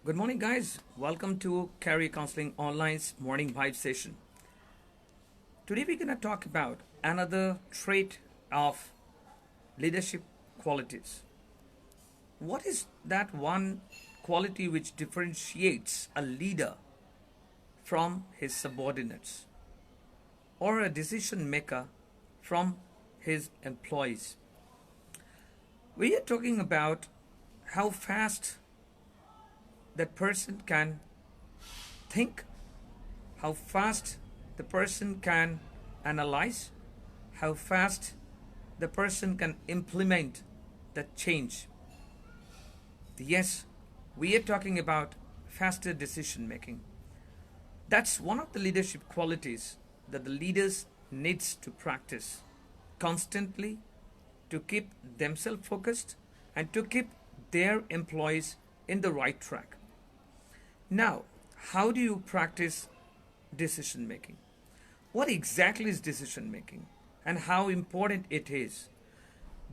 Good morning, guys. Welcome to Career Counseling Online's morning vibe session. Today, we're going to talk about another trait of leadership qualities. What is that one quality which differentiates a leader from his subordinates or a decision maker from his employees? We are talking about how fast that person can think, how fast the person can analyze, how fast the person can implement the change. Yes, we are talking about faster decision making. That's one of the leadership qualities that the leaders needs to practice constantly to keep themselves focused and to keep their employees in the right track. Now, how do you practice decision making? What exactly is decision making and how important it is?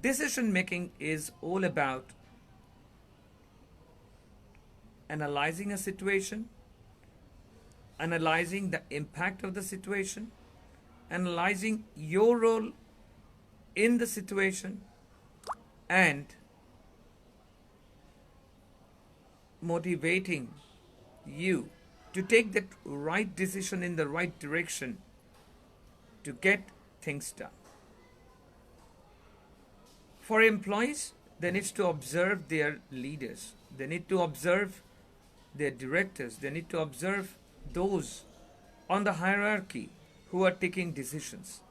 Decision making is all about analyzing a situation, analyzing the impact of the situation, analyzing your role in the situation, and motivating you to take that right decision in the right direction to get things done. For employees, they need to observe their leaders, they need to observe their directors, they need to observe those on the hierarchy who are taking decisions.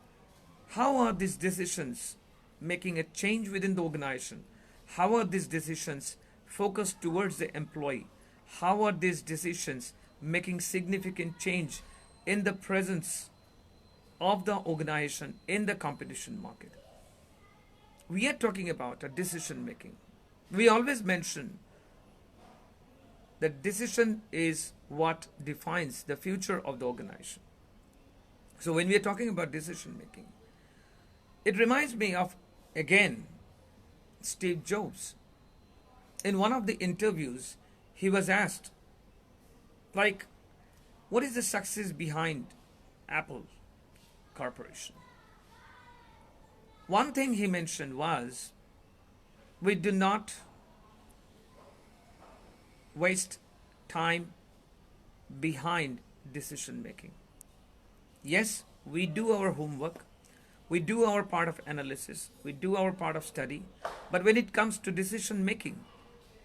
How are these decisions making a change within the organization? How are these decisions focused towards the employee? How are these decisions making significant change in the presence of the organization in the competition market? We are talking about a decision making. We always mention that decision is what defines the future of the organization. So when we are talking about decision making, it reminds me of, again, Steve Jobs. In one of the interviews, he was asked, what is the success behind Apple Corporation? One thing he mentioned was, we do not waste time behind decision making. Yes, we do our homework, we do our part of analysis, we do our part of study, but when it comes to decision making,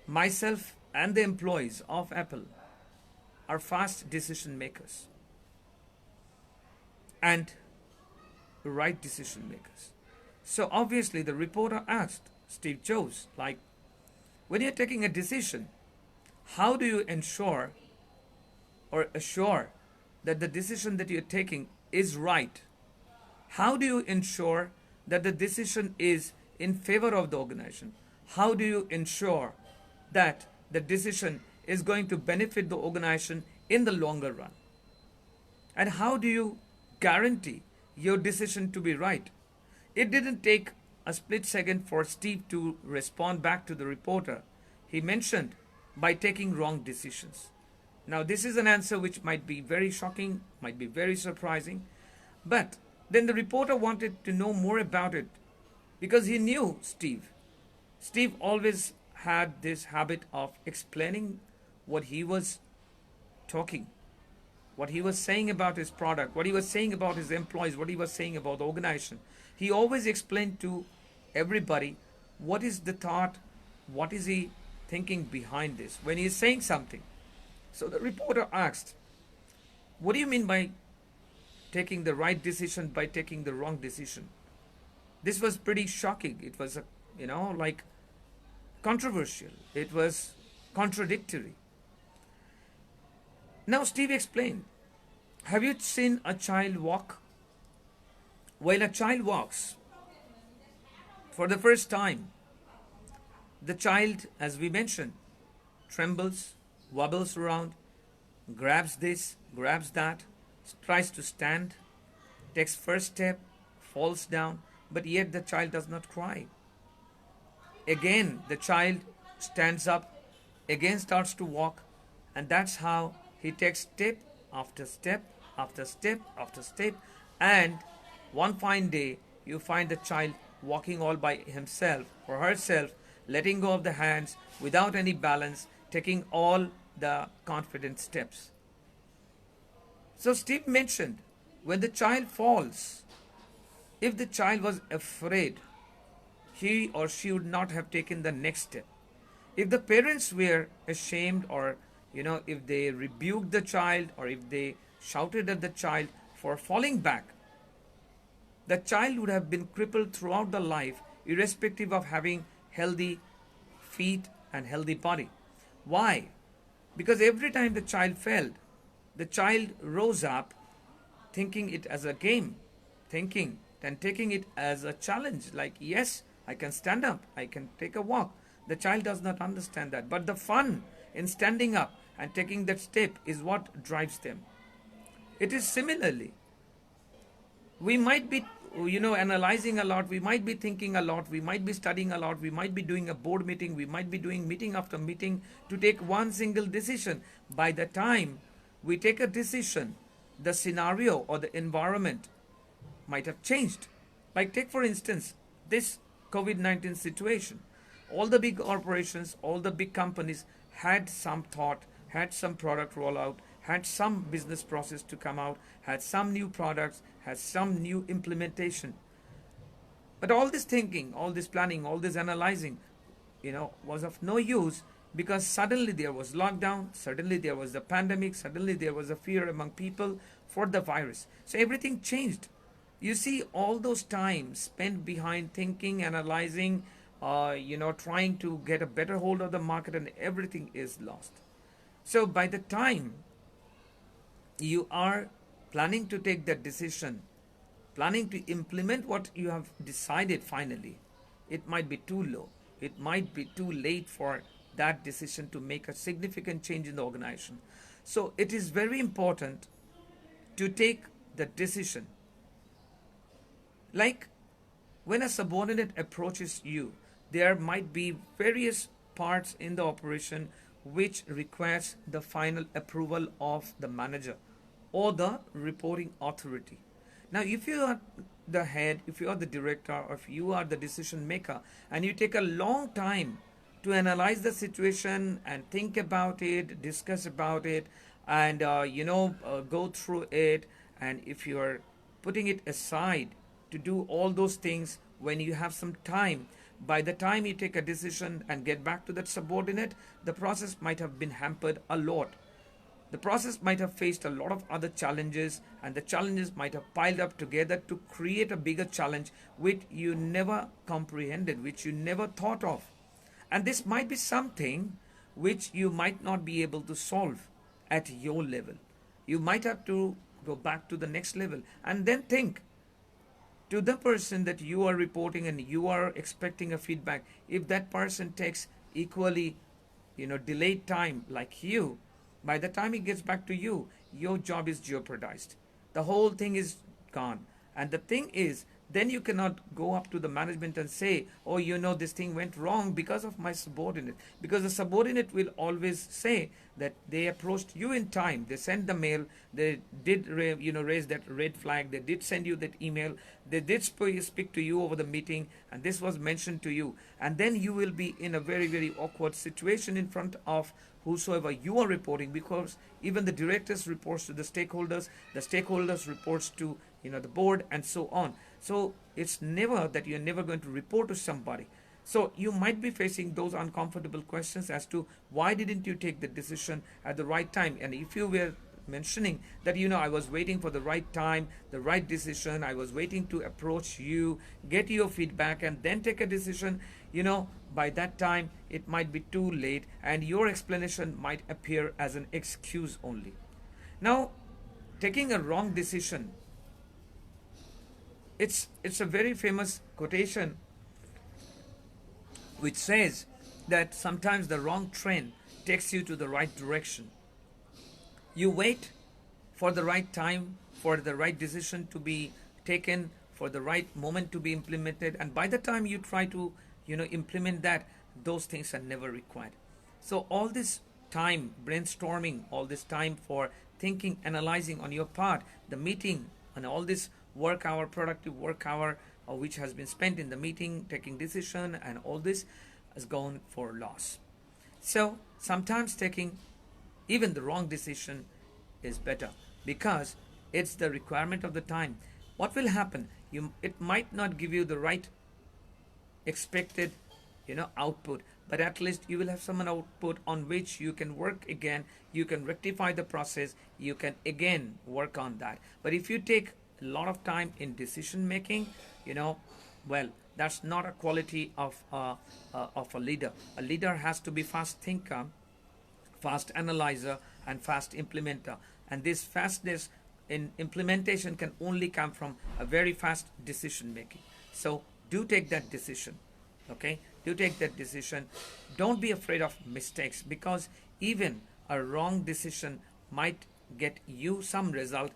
myself and the employees of Apple are fast decision makers and right decision makers. So obviously the reporter asked Steve Jobs, when you're taking a decision, how do you ensure or assure that the decision that you're taking is right? How do you ensure that the decision is in favor of the organization? How do you ensure that the decision is going to benefit the organization in the longer run? And how do you guarantee your decision to be right? It didn't take a split second for Steve to respond back to the reporter. He mentioned by taking wrong decisions. Now, this is an answer which might be very shocking, might be very surprising, but then the reporter wanted to know more about it because he knew Steve. Steve always had this habit of explaining what he was talking, what he was saying about his product, what he was saying about his employees, what he was saying about the organization. He always explained to everybody what is the thought, what is he thinking behind this when he is saying something. So the reporter asked, what do you mean by taking the right decision by taking the wrong decision? This was pretty shocking. It was controversial. It was contradictory. Now Steve explained, have you seen a child walk? When a child walks for the first time, the child, as we mentioned, trembles, wobbles around, grabs this, grabs that, tries to stand, takes first step, falls down, but yet the child does not cry. Again, the child stands up, again starts to walk, And that's how he takes step after step after step after step. And one fine day, you find the child walking all by himself or herself, letting go of the hands without any balance, taking all the confident steps. So, Steve mentioned when the child falls, if the child was afraid, he or she would not have taken the next step. If the parents were ashamed, or if they rebuked the child, or if they shouted at the child for falling back, the child would have been crippled throughout the life, irrespective of having healthy feet and healthy body. Why? Because every time the child fell, the child rose up thinking it as a game, thinking and taking it as a challenge, like, yes, I can stand up, I can take a walk. The child does not understand that. But the fun in standing up and taking that step is what drives them. It is similarly, we might be analyzing a lot, we might be thinking a lot, we might be studying a lot, we might be doing a board meeting, we might be doing meeting after meeting to take one single decision. By the time we take a decision, the scenario or the environment might have changed. Like, take for instance this COVID-19 situation. All the big corporations, all the big companies had some thought, had some product rollout, had some business process to come out, had some new products, had some new implementation. But all this thinking, all this planning, all this analyzing, was of no use, because suddenly there was lockdown, suddenly there was the pandemic, suddenly there was a fear among people for the virus. So everything changed. You see, all those times spent behind thinking, analyzing, trying to get a better hold of the market, and everything is lost. So by the time you are planning to take that decision, planning to implement what you have decided finally, it might be too low. It might be too late for that decision to make a significant change in the organization. So it is very important to take the decision. Like, when a subordinate approaches you, there might be various parts in the operation which requires the final approval of the manager or the reporting authority. Now, if you are the head, if you are the director, or if you are the decision maker, and you take a long time to analyze the situation and think about it, discuss about it, and go through it, and if you are putting it aside to do all those things when you have some time, by the time you take a decision and get back to that subordinate, the process might have been hampered a lot. The process might have faced a lot of other challenges, and the challenges might have piled up together to create a bigger challenge which you never comprehended, which you never thought of. And this might be something which you might not be able to solve at your level. You might have to go back to the next level and then think to the person that you are reporting and you are expecting a feedback. If that person takes equally delayed time like you, by the time he gets back to you, your job is jeopardized. The whole thing is gone. And the thing is, then you cannot go up to the management and say, oh, this thing went wrong because of my subordinate. Because the subordinate will always say that they approached you in time. They sent the mail. They did raise that red flag. They did send you that email. They did speak to you over the meeting, and this was mentioned to you. And then you will be in a very, very awkward situation in front of whosoever you are reporting, because even the directors reports to the stakeholders reports to the board, and so on. So it's never that you're never going to report to somebody. So you might be facing those uncomfortable questions as to why didn't you take the decision at the right time. And if you were mentioning that I was waiting for the right time, the right decision, I was waiting to approach you, get your feedback, and then take a decision, by that time it might be too late, and your explanation might appear as an excuse only. Now, taking a wrong decision, it's a very famous quotation which says that sometimes the wrong train takes you to the right direction. You wait for the right time, for the right decision to be taken, for the right moment to be implemented, and by the time you try to implement that, those things are never required. So all this time brainstorming, all this time for thinking, analyzing on your part, the meeting, and all this work hour, productive work hour, which has been spent in the meeting, taking decision, and all this has gone for loss. So sometimes taking even the wrong decision is better because it's the requirement of the time. What will happen? It might not give you the right expected output, but at least you will have some output on which you can work again, you can rectify the process, you can again work on that. But if you take a lot of time in decision making, well, that's not a quality of a leader. A leader has to be fast thinker, fast analyzer, and fast implementer. And this fastness in implementation can only come from a very fast decision making. So do take that decision. Okay, do take that decision. Don't be afraid of mistakes, because even a wrong decision might get you some result,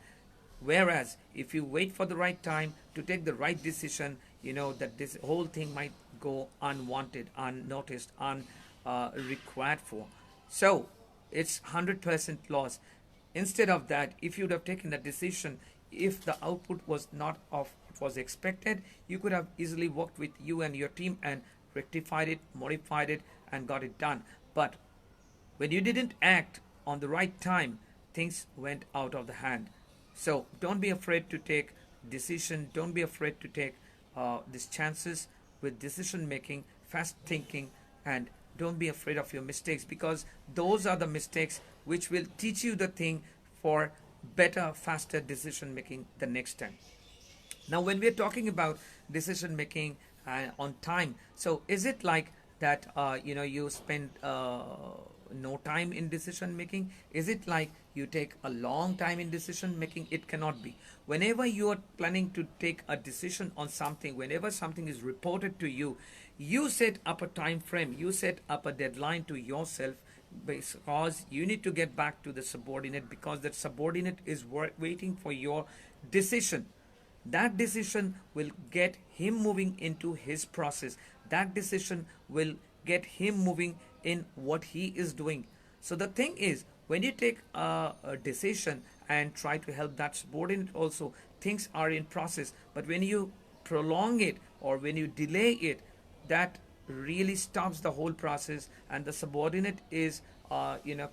whereas if you wait for the right time to take the right decision, that this whole thing might go unwanted, unnoticed, unrequired for. So it's 100% loss. Instead of that, if you would have taken a decision, if the output was not of what was expected, you could have easily worked with you and your team and rectified it, modified it, and got it done. But when you didn't act on the right time, things went out of the hand. So don't be afraid to take decision. Don't be afraid to take these chances with decision making, fast thinking, and don't be afraid of your mistakes, because those are the mistakes which will teach you the thing for better, faster decision making the next time. Now, when we're talking about decision making on time, so is it like that you spend no time in decision making? Is it like you take a long time in decision making? It cannot be. Whenever you are planning to take a decision on something, whenever something is reported to you, you set up a time frame, you set up a deadline to yourself, because you need to get back to the subordinate, because that subordinate is waiting for your decision. That decision will get him moving into his process. That decision will get him moving in what he is doing. So the thing is, when you take a decision and try to help that subordinate also, things are in process. But when you prolong it or when you delay it, that really stops the whole process, and the subordinate is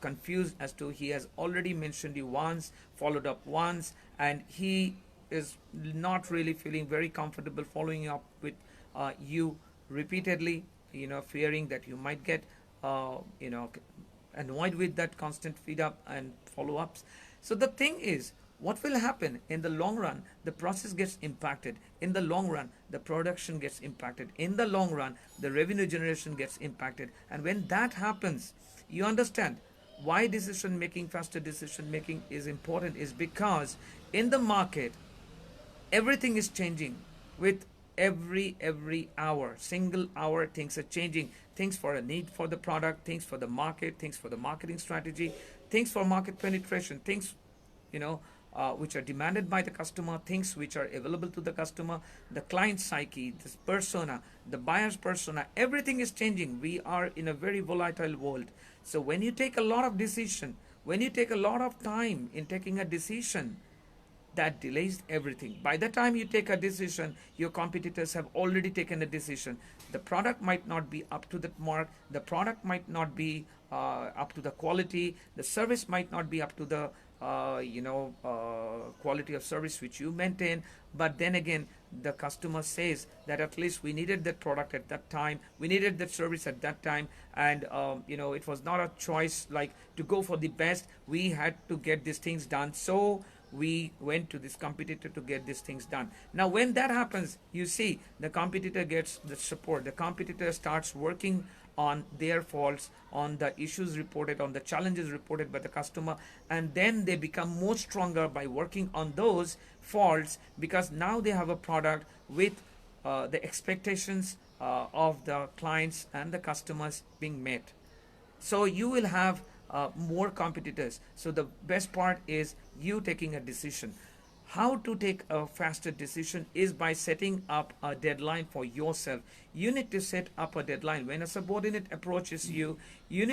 confused as to, he has already mentioned you once, followed up once, and he is not really feeling very comfortable following up with you repeatedly, fearing that you might get annoyed with that constant feed up and follow ups. So the thing is, what will happen in the long run? The process gets impacted. In the long run, the production gets impacted. In the long run, the revenue generation gets impacted. And when that happens, you understand why decision making, faster decision making is important, is because in the market, everything is changing with every hour, single hour, things are changing. Things for a need for the product, things for the market, things for the marketing strategy, things for market penetration, things which are demanded by the customer, things which are available to the customer, the client psyche, this persona, the buyer's persona, everything is changing. We are in a very volatile world. So when you take a lot of decision, when you take a lot of time in taking a decision, that delays everything. By the time you take a decision, your competitors have already taken a decision. The product might not be up to the mark, the product might not be up to the quality, the service might not be up to the quality of service which you maintain. But then again, the customer says that at least we needed that product at that time, we needed that service at that time, and it was not a choice like to go for the best. We had to get these things done, so we went to this competitor to get these things done. Now when that happens, you see the competitor gets the support. The competitor starts working on their faults, on the issues reported, on the challenges reported by the customer, and then they become more stronger by working on those faults, because now they have a product with the expectations of the clients and the customers being met. So you will have more competitors. So the best part is you taking a decision. How to take a faster decision is by setting up a deadline for yourself. You need to set up a deadline. When a subordinate approaches you, you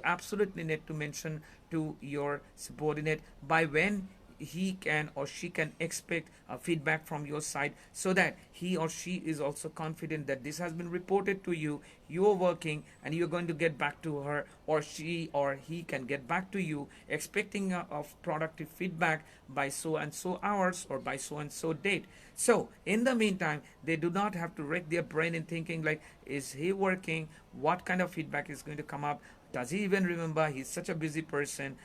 absolutely need to mention to your subordinate by when he can or she can expect a feedback from your side, so that he or she is also confident that this has been reported to you, you are working, and you're going to get back to her, or she or he can get back to you expecting of productive feedback by so and so hours or by so and so date. So in the meantime, they do not have to wreck their brain in thinking like, is he working, what kind of feedback is going to come up, does he even remember, he's such a busy person,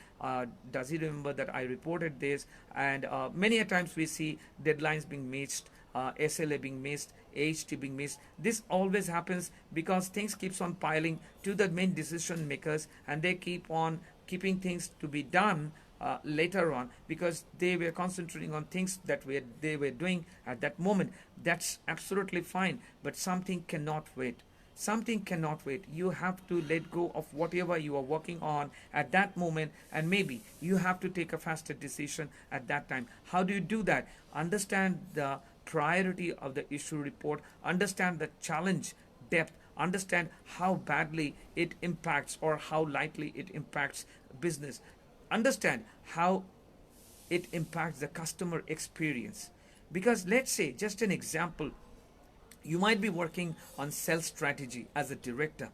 does he remember that I reported this? And many a times we see deadlines being missed, SLA being missed, AHT being missed. This always happens because things keeps on piling to the main decision makers, and they keep on keeping things to be done later on, because they were concentrating on things that they were doing at that moment. That's absolutely fine, but something cannot wait. Something cannot wait. You have to let go of whatever you are working on at that moment, and maybe you have to take a faster decision at that time. How do you do that? Understand the priority of the issue report, understand the challenge depth, understand how badly it impacts or how lightly it impacts business, understand how it impacts the customer experience. Because let's say, just an example, you might be working on sales strategy as a director,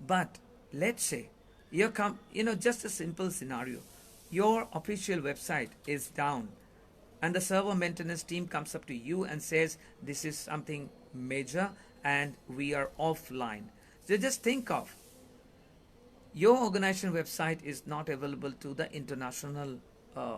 but let's say just a simple scenario. Your official website is down, and the server maintenance team comes up to you and says this is something major and we are offline. So just think of, your organization website is not available to the international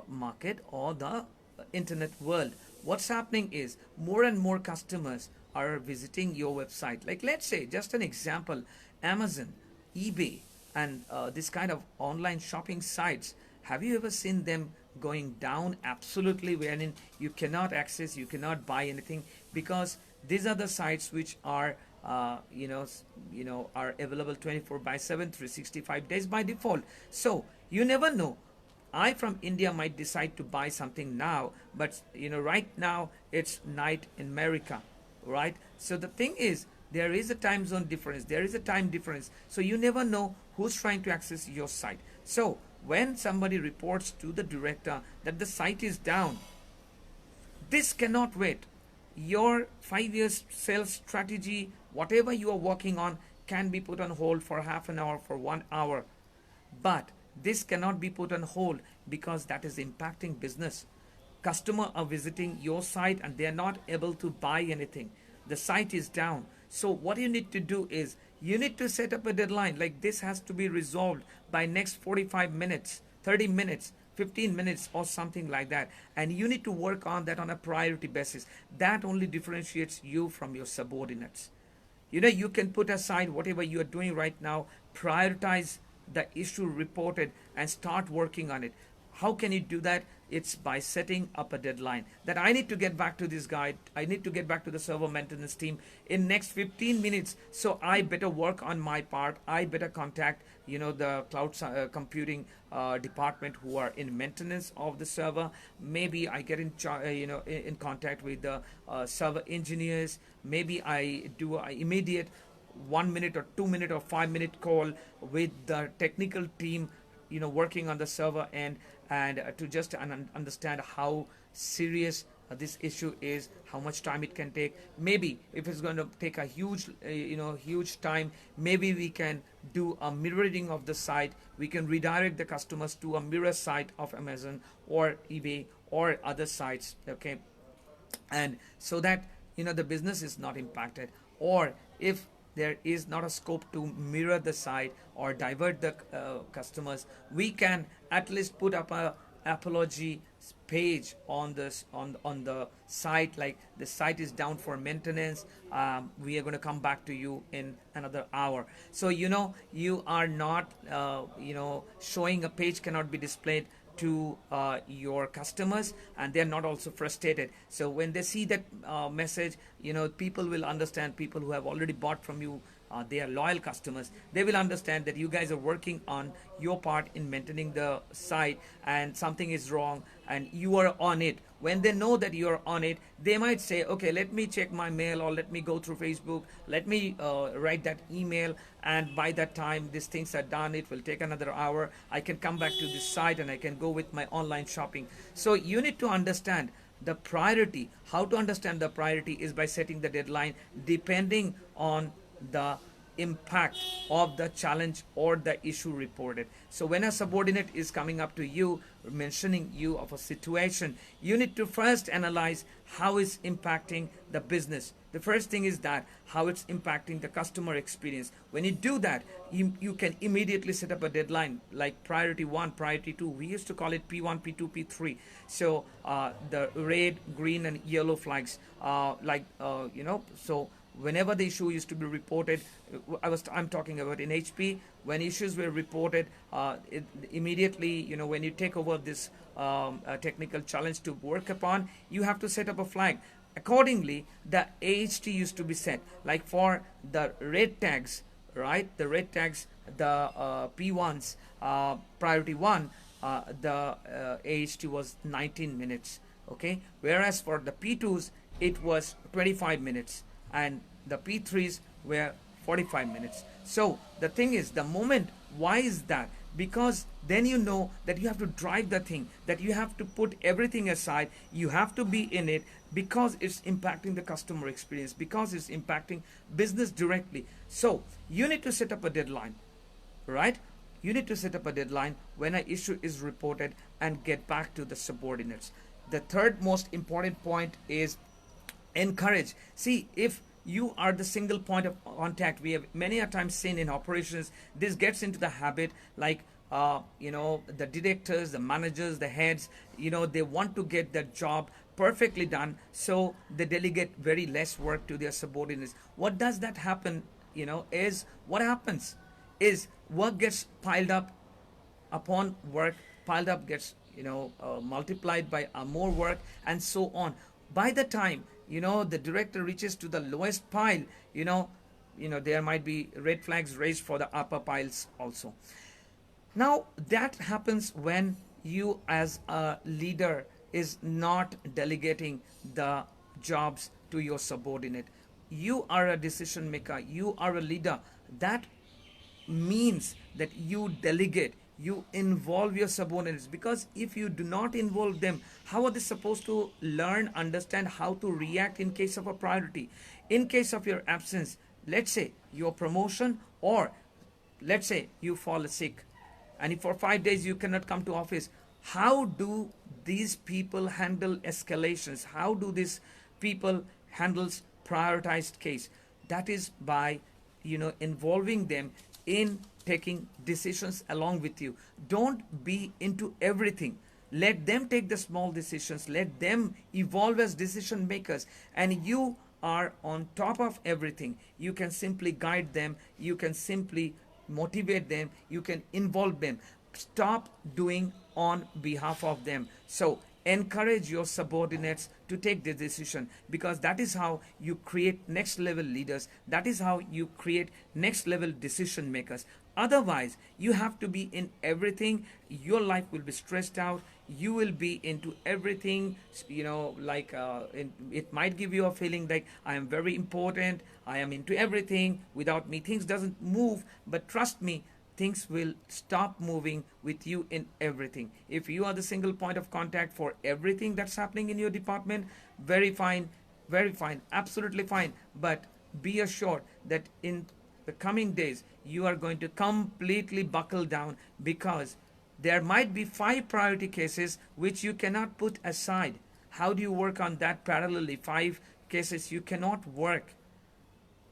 market or the internet world. What's happening is more and more customers are visiting your website. Like, let's say, just an example, Amazon, eBay, and this kind of online shopping sites. Have you ever seen them going down absolutely, wherein you cannot access, you cannot buy anything, because these are the sites which are are available 24/7, 365 days by default. So you never know. I from India might decide to buy something now, but right now it's night in America, right? So the thing is, there is a time zone difference, there is a time difference, so you never know who's trying to access your site. So when somebody reports to the director that the site is down, this cannot wait. Your 5 years sales strategy, whatever you are working on, can be put on hold for half an hour, for 1 hour, but this cannot be put on hold, because that is impacting business. Customer are visiting your site and they are not able to buy anything. The site is down. So what you need to do is, you need to set up a deadline, like this has to be resolved by next 45 minutes, 30 minutes, 15 minutes, or something like that. And you need to work on that on a priority basis. That only differentiates you from your subordinates. You can put aside whatever you are doing right now, prioritize the issue reported, and start working on it. How can you do that? It's by setting up a deadline, that I need to get back to this guy, I need to get back to the server maintenance team in next 15 minutes. So I better work on my part. I better contact the cloud computing department who are in maintenance of the server. Maybe I get in contact with the server engineers. Maybe I do an immediate 1 minute or 2 minute or 5 minute call with the technical team working on the server end, and to just understand how serious this issue is, how much time it can take. Maybe if it's going to take a huge time, maybe we can do a mirroring of the site. We can redirect the customers to a mirror site of Amazon or eBay or other sites, okay, and so that the business is not impacted. Or if there is not a scope to mirror the site or divert the customers, we can at least put up a apology page on the site, like the site is down for maintenance, we are going to come back to you in another hour. So you are not showing a page cannot be displayed to your customers, and they're not also frustrated. So when they see that message, people will understand. People who have already bought from you, they are loyal customers. They will understand that you guys are working on your part in maintaining the site, and something is wrong and you are on it. when they know that you're on it, they might say, okay, let me check my mail, or let me go through Facebook, let me write that email, and by that time these things are done. It will take another hour. I can come back to this site and I can go with my online shopping. So you need to understand the priority. How to understand the priority is by setting the deadline depending on the impact of the challenge or the issue reported. So when a subordinate is coming up to you, mentioning you of a situation, you need to first analyze how it's impacting the business. The first thing is that how it's impacting the customer experience. When you do that, you can immediately set up a deadline like priority 1, priority 2. We used to call it P1, P2, P3. So the red, green and yellow flags, so whenever the issue used to be reported, I'm talking about in HP, when issues were reported, immediately, when you take over this technical challenge to work upon, you have to set up a flag. Accordingly, the AHT used to be set. Like for the red tags, right? The red tags, the P1s, priority 1, the AHT was 19 minutes. Okay, whereas for the P2s, it was 25 minutes. And the P3s were 45 minutes. So the thing is, the moment, why is that? Because then you know that you have to drive the thing, that you have to put everything aside, you have to be in it, because it's impacting the customer experience, because it's impacting business directly. So you need to set up a deadline, right? You need to set up a deadline when an issue is reported and get back to the subordinates. The third most important point is encourage. See, if you are the single point of contact, we have many a times seen in operations, this gets into the habit, like the directors, the managers, the heads, they want to get their job perfectly done, so they delegate very less work to their subordinates. What does that happen? What happens is work gets piled up upon work, piled up gets multiplied by more work, and so on. By the time the director reaches to the lowest pile, there might be red flags raised for the upper piles also. Now that happens when you as a leader is not delegating the jobs to your subordinate. You are a decision maker, you are a leader. That means that you delegate, you involve your subordinates, because if you do not involve them, how are they supposed to learn, understand how to react in case of a priority? In case of your absence, let's say your promotion, or let's say you fall sick and if for 5 days you cannot come to office, how do these people handle escalations? How do these people handles prioritized case? That is by involving them in taking decisions along with you. Don't be into everything. Let them take the small decisions. Let them evolve as decision makers, and you are on top of everything. You can simply guide them. You can simply motivate them. You can involve them. Stop doing on behalf of them. So encourage your subordinates to take the decision, because that is how you create next level leaders. That is how you create next level decision makers. Otherwise, you have to be in everything. Your life will be stressed out. You will be into everything. It might give you a feeling like I am very important. I am into everything. Without me, things doesn't move. But trust me, things will stop moving with you in everything. If you are the single point of contact for everything that's happening in your department, very fine, absolutely fine. But be assured that in the coming days, you are going to completely buckle down, because there might be 5 priority cases which you cannot put aside. How do you work on that parallelly? 5 cases you cannot work.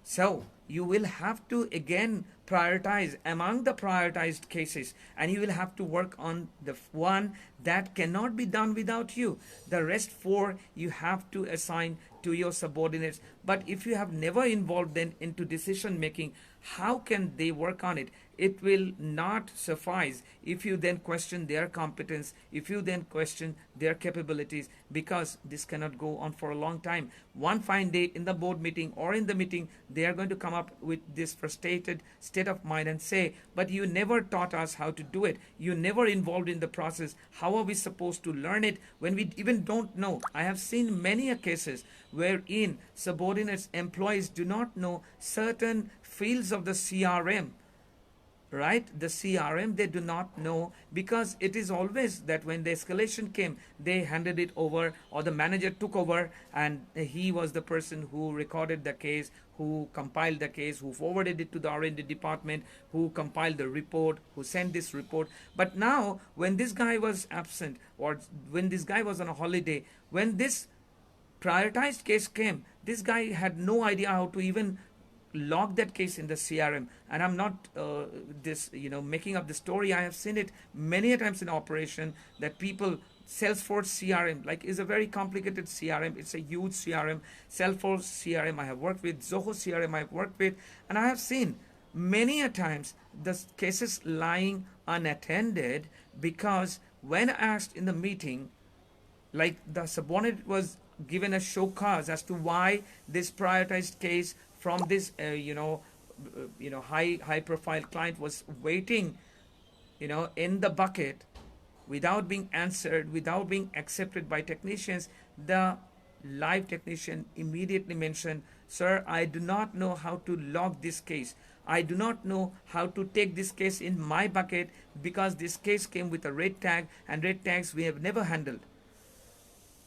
So you will have to again prioritize among the prioritized cases, and you will have to work on the one that cannot be done without you. The rest 4 you have to assign to your subordinates. But if you have never involved them into decision making, how can they work on it? it will not suffice if you then question their competence, if you then question their capabilities, because this cannot go on for a long time. One fine day in the board meeting or in the meeting, they are going to come up with this frustrated state of mind and say, but you never taught us how to do it. You never involved in the process. How are we supposed to learn it when we even don't know? I have seen many cases wherein subordinates, employees do not know certain fields of the CRM, right? The CRM they do not know, because it is always that when the escalation came, they handed it over, or the manager took over, and he was the person who recorded the case, who compiled the case, who forwarded it to the R&D department, who compiled the report, who sent this report. But now when this guy was absent, or when this guy was on a holiday, when this prioritized case came, this guy had no idea how to even log that case in the CRM. And I'm not making up the story. I have seen it many a times in operation, that people, Salesforce CRM like is a very complicated CRM. It's a huge CRM. Salesforce CRM I have worked with, Zoho CRM I have worked with, and I have seen many a times the cases lying unattended, because when asked in the meeting, like the subordinate was given a show cause as to why this prioritized case from this high profile client was waiting in the bucket without being answered, without being accepted by technicians. The live technician immediately mentioned, sir, I do not know how to log this case. I do not know how to take this case in my bucket, because this case came with a red tag, and red tags we have never handled.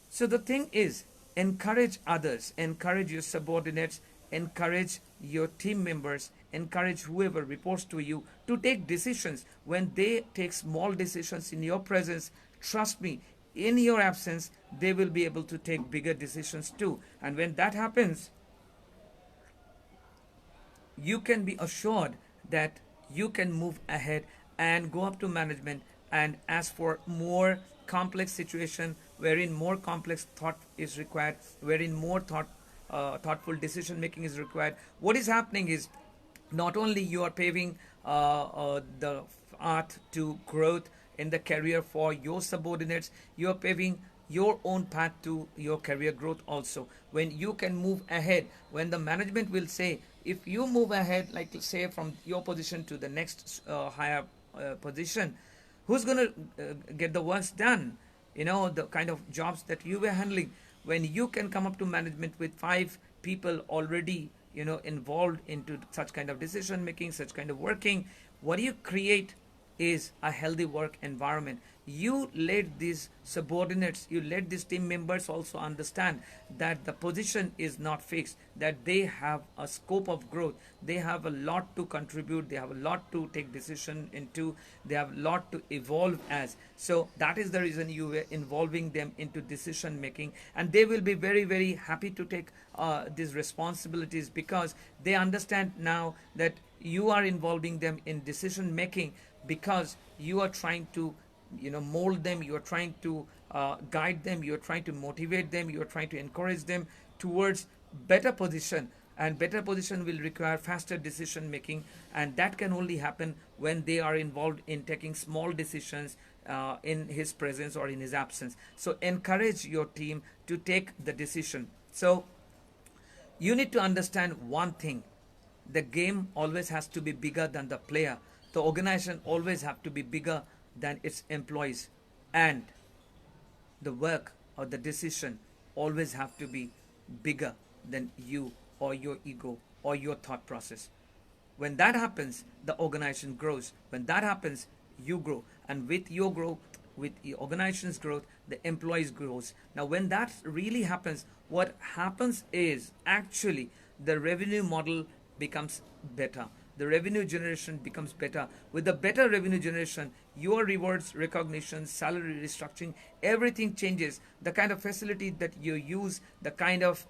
So the thing is, encourage others, encourage your subordinates, encourage your team members, encourage whoever reports to you to take decisions. When they take small decisions in your presence, trust me, in your absence, they will be able to take bigger decisions too. And when that happens, you can be assured that you can move ahead and go up to management and ask for more complex situation, wherein more complex thought is required, wherein more thoughtful decision making is required. What is happening is, not only you are paving the path to growth in the career for your subordinates, you are paving your own path to your career growth also. When you can move ahead, when the management will say, if you move ahead, like say from your position to the next higher position, who's going to get the works done? The kind of jobs that you were handling. When you can come up to management with 5 people already involved into such kind of decision making, such kind of working, what you create is a healthy work environment. You let these subordinates, you let these team members also understand that the position is not fixed, that they have a scope of growth, they have a lot to contribute, they have a lot to take decision into, they have a lot to evolve as. So that is the reason you were involving them into decision making, and they will be very, very happy to take these responsibilities, because they understand now that you are involving them in decision making, because you are trying to mold them, you are trying to guide them, you are trying to motivate them, you are trying to encourage them towards better position. And better position will require faster decision making, and that can only happen when they are involved in taking small decisions in his presence or in his absence. So encourage your team to take the decision. So you need to understand one thing: the game always has to be bigger than the player. The organization always have to be bigger than its employees, and the work or the decision always have to be bigger than you or your ego or your thought process. When that happens, the organization grows. When that happens, you grow, and with your growth, with the organization's growth, the employees grows. Now when that really happens, what happens is actually the revenue model becomes better. The revenue generation becomes better. With the better revenue generation, your rewards, recognition, salary restructuring, everything changes. The kind of facility that you use, the kind of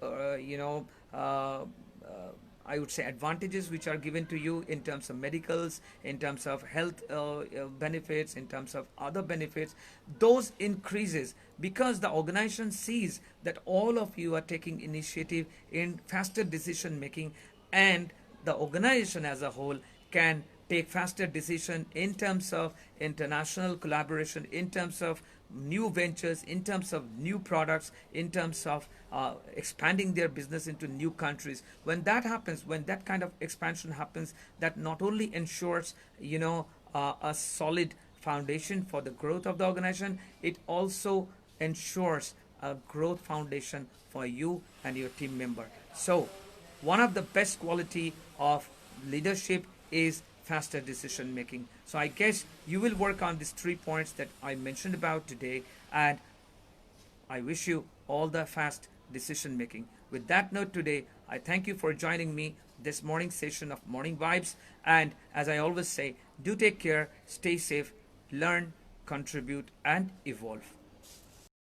I would say advantages which are given to you in terms of medicals, in terms of health benefits, in terms of other benefits, those increases, because the organization sees that all of you are taking initiative in faster decision making, and the organization as a whole can take faster decision in terms of international collaboration, in terms of new ventures, in terms of new products, in terms of expanding their business into new countries. When that happens, when that kind of expansion happens, that not only ensures a solid foundation for the growth of the organization, it also ensures a growth foundation for you and your team member. So one of the best quality of leadership is faster decision making. So I guess you will work on these 3 points that I mentioned about today, and I wish you all the fast decision making. With that note today, I thank you for joining me this morning session of Morning Vibes, and as I always say, do take care, stay safe, learn, contribute, and evolve.